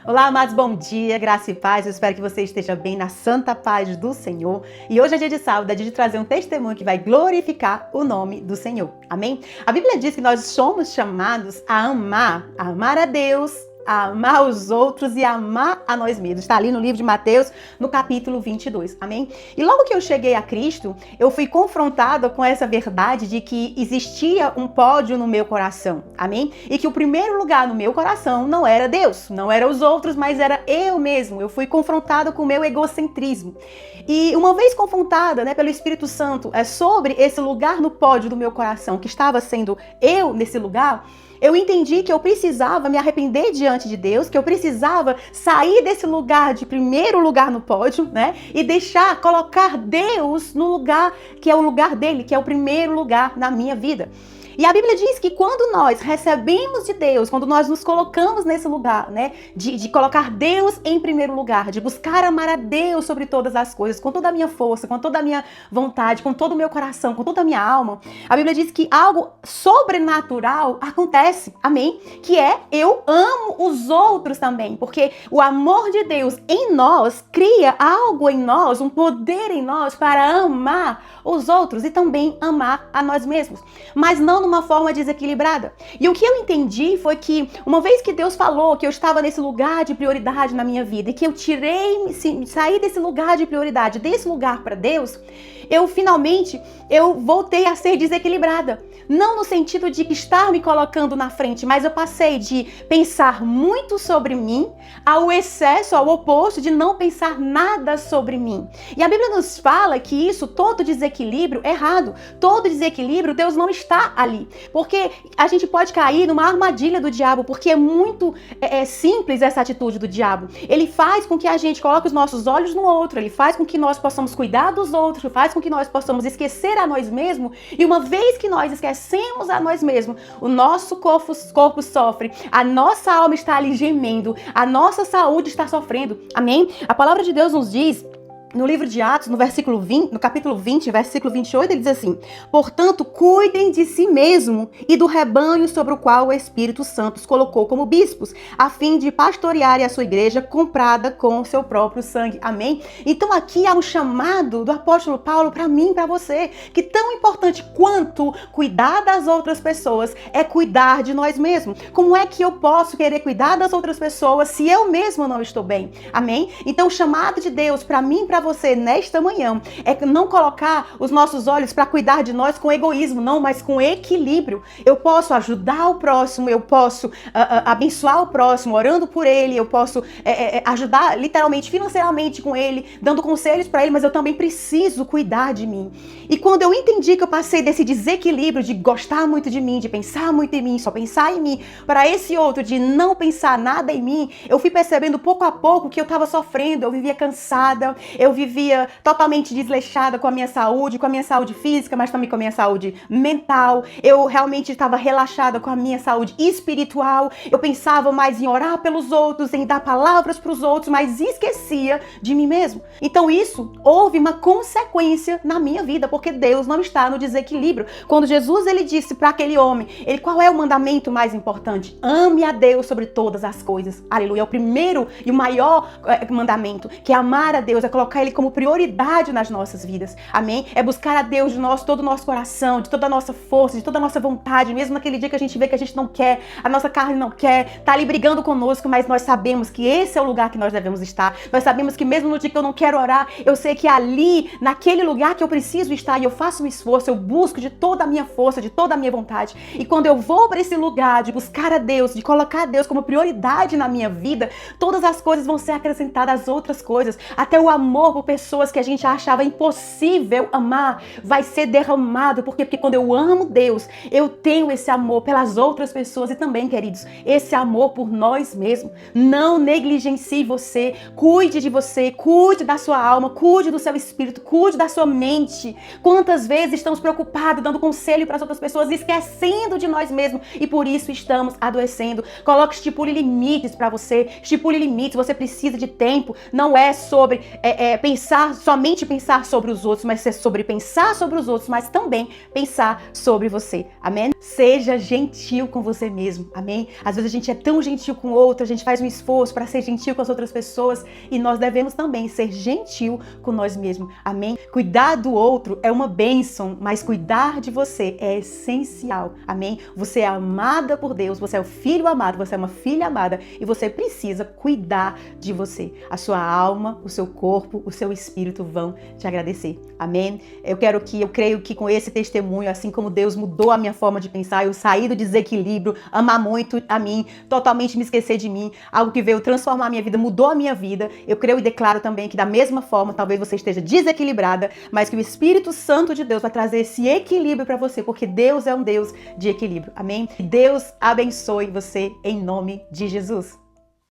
Olá, amados, bom dia, graça e paz. Eu espero que você esteja bem na santa paz do Senhor. E hoje é dia de sábado, é dia de trazer um testemunho que vai glorificar o nome do Senhor. Amém? A Bíblia diz que nós somos chamados a amar a Deus, a amar os outros e a amar a nós mesmos. Está ali no livro de Mateus, no capítulo 22. Amém? E logo que eu cheguei a Cristo, eu fui confrontada com essa verdade de que existia um pódio no meu coração. Amém? E que o primeiro lugar no meu coração não era Deus, não eram os outros, mas era eu mesmo. Eu fui confrontada com o meu egocentrismo. E uma vez confrontada, pelo Espírito Santo, sobre esse lugar no pódio do meu coração, que estava sendo eu nesse lugar, eu entendi que eu precisava me arrepender diante de Deus, que eu precisava sair desse lugar de primeiro lugar no pódio, e colocar Deus no lugar que é o lugar dele, que é o primeiro lugar na minha vida. E a Bíblia diz que quando nós recebemos de Deus, quando nós nos colocamos nesse lugar, de colocar Deus em primeiro lugar, de buscar amar a Deus sobre todas as coisas, com toda a minha força, com toda a minha vontade, com todo o meu coração, com toda a minha alma, a Bíblia diz que algo sobrenatural acontece, amém? Que é, eu amo os outros também, porque o amor de Deus em nós cria algo em nós, um poder em nós para amar os outros e também amar a nós mesmos, mas não numa forma desequilibrada. E o que eu entendi foi que, uma vez que Deus falou que eu estava nesse lugar de prioridade na minha vida e que eu saí desse lugar de prioridade, desse lugar para Deus, eu voltei a ser desequilibrada. Não no sentido de estar me colocando na frente, mas eu passei de pensar muito sobre mim ao excesso, ao oposto de não pensar nada sobre mim. E a Bíblia nos fala que todo desequilíbrio é errado. Todo desequilíbrio, Deus não está ali. Porque a gente pode cair numa armadilha do diabo, porque é muito simples essa atitude do diabo. Ele faz com que a gente coloque os nossos olhos no outro, ele faz com que nós possamos cuidar dos outros, faz com que nós possamos esquecer a nós mesmos, e uma vez que nós esquecemos a nós mesmos, o nosso corpo sofre, a nossa alma está ali gemendo, a nossa saúde está sofrendo. Amém? A palavra de Deus nos diz, no livro de Atos, no capítulo 20, versículo 28, ele diz assim: portanto, cuidem de si mesmo e do rebanho sobre o qual o Espírito Santo os colocou como bispos, a fim de pastorearem a sua igreja comprada com o seu próprio sangue. Amém? Então aqui há um chamado do apóstolo Paulo para mim e para você, que tão importante quanto cuidar das outras pessoas é cuidar de nós mesmos. Como é que eu posso querer cuidar das outras pessoas se eu mesmo não estou bem? Amém? Então o chamado de Deus para mim e para você nesta manhã é não colocar os nossos olhos para cuidar de nós com egoísmo, não, mas com equilíbrio. Eu posso ajudar o próximo, eu posso abençoar o próximo, orando por ele, eu posso ajudar literalmente, financeiramente com ele, dando conselhos para ele, mas eu também preciso cuidar de mim. E quando eu entendi que eu passei desse desequilíbrio de gostar muito de mim, de pensar muito em mim, só pensar em mim, para esse outro de não pensar nada em mim, eu fui percebendo pouco a pouco que eu estava sofrendo, eu vivia cansada, eu vivia totalmente desleixada com a minha saúde física, mas também com a minha saúde mental. Eu realmente estava relaxada com a minha saúde espiritual. Eu pensava mais em orar pelos outros, em dar palavras para os outros, mas esquecia de mim mesmo. Então houve uma consequência na minha vida, porque Deus não está no desequilíbrio. Quando Jesus ele disse para aquele homem, qual é o mandamento mais importante? Ame a Deus sobre todas as coisas. Aleluia. É o primeiro e o maior mandamento, que é amar a Deus, é colocar Ele como prioridade nas nossas vidas. Amém? É buscar a Deus de todo o nosso coração, de toda a nossa força, de toda a nossa vontade, mesmo naquele dia que a gente vê que a gente não quer, a nossa carne não quer, tá ali brigando conosco, mas nós sabemos que esse é o lugar que nós devemos estar. Nós sabemos que mesmo no dia que eu não quero orar, eu sei que ali, naquele lugar que eu preciso estar, e eu faço um esforço, eu busco de toda a minha força, de toda a minha vontade. E quando eu vou para esse lugar de buscar a Deus, de colocar a Deus como prioridade na minha vida, todas as coisas vão ser acrescentadas às outras coisas, até o amor por pessoas que a gente achava impossível amar vai ser derramado. Por quê? Porque quando eu amo Deus, eu tenho esse amor pelas outras pessoas e também, queridos, esse amor por nós mesmos. Não negligencie você, cuide de você, cuide da sua alma, cuide do seu espírito, cuide da sua mente. Quantas vezes estamos preocupados, dando conselho para as outras pessoas, esquecendo de nós mesmos e por isso estamos adoecendo. Estipule limites para você, estipule limites. Você precisa de tempo, não é sobre somente pensar sobre os outros, mas ser sobre pensar sobre os outros, mas também pensar sobre você. Amém? Seja gentil com você mesmo. Amém? Às vezes a gente é tão gentil com o outro, a gente faz um esforço para ser gentil com as outras pessoas e nós devemos também ser gentil com nós mesmos. Amém? Cuidar do outro é uma bênção, mas cuidar de você é essencial. Amém? Você é amada por Deus, você é o filho amado, você é uma filha amada e você precisa cuidar de você. A sua alma, o seu corpo, o seu espírito vão te agradecer. Amém? Eu creio que com esse testemunho, assim como Deus mudou a minha forma de pensar, eu saí do desequilíbrio, amar muito a mim, totalmente me esquecer de mim, algo que veio transformar a minha vida, mudou a minha vida. Eu creio e declaro também que da mesma forma, talvez você esteja desequilibrada, mas que o Espírito Santo de Deus vai trazer esse equilíbrio para você, porque Deus é um Deus de equilíbrio. Amém? Deus abençoe você em nome de Jesus.